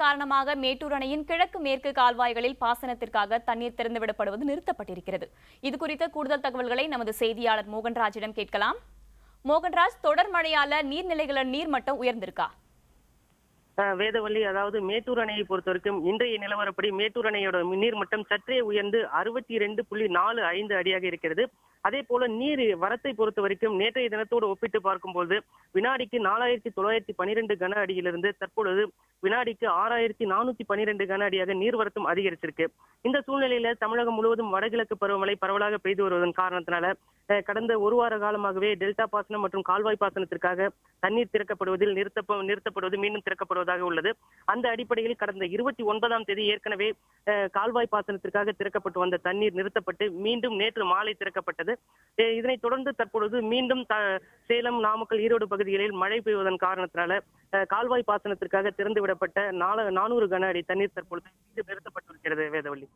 காரணமாக மேட்டூர் அணையின் கிழக்கு மேற்கு கால்வாய்களில் பாசனத்திற்காக தண்ணீர் திறந்துவிடப்படுவது நிறுத்தப்பட்டிருக்கிறது. இதுகுறித்த கூடுதல் தகவல்களை நமது செய்தியாளர் மோகன்ராஜிடம் கேட்கலாம். மோகன்ராஜ், தொடர் மழையால நீர்நிலைகளின் நீர்மட்டம் உயர்ந்திருக்கா? வேதவள்ளி, அதாவது மேட்டூர் அணையை பொறுத்த வரைக்கும் இன்றைய நிலவரப்படி மேட்டூர் அணையோட நீர்மட்டம் சற்றே உயர்ந்து 62.45 அடியாக இருக்கிறது. அதே போல நீர் வரத்தை பொறுத்த வரைக்கும் நேற்றைய தினத்தோடு ஒப்பிட்டு பார்க்கும்போது வினாடிக்கு 4912 கன அடியிலிருந்து தற்பொழுது வினாடிக்கு 6412 கன அடியாக நீர்வரத்தும் அதிகரிச்சிருக்கு. இந்த சூழ்நிலையில தமிழகம் முழுவதும் வடகிழக்கு பருவமழை பரவலாக பெய்து வருவதன் காரணத்தினால கடந்த ஒரு வார காலமாகவே டெல்டா பாசனம் மற்றும் கால்வாய் பாசனத்திற்காக தண்ணீர் திறக்கப்படுவதில் நிறுத்தப்படுவது மீண்டும் திறக்கப்படுவதாக உள்ளது. அந்த அடிப்படையில் கடந்த 29ஆம் தேதி ஏற்கனவே கால்வாய் பாசனத்திற்காக திறக்கப்பட்டு வந்த தண்ணீர் நிறுத்தப்பட்டு மீண்டும் நேற்று மாலை திறக்கப்பட்டது. இதனைத் தொடர்ந்து தற்பொழுது மீண்டும் சேலம், நாமக்கல், ஈரோடு பகுதிகளில் மழை பெய்வதன் காரணத்தினால கால்வாய் பாசனத்திற்காக திறந்து விடப்பட்ட 400 கன அடி தண்ணீர் தற்பொழுது நிறுத்தப்பட்டிருக்கிறது. வேதவள்ளி.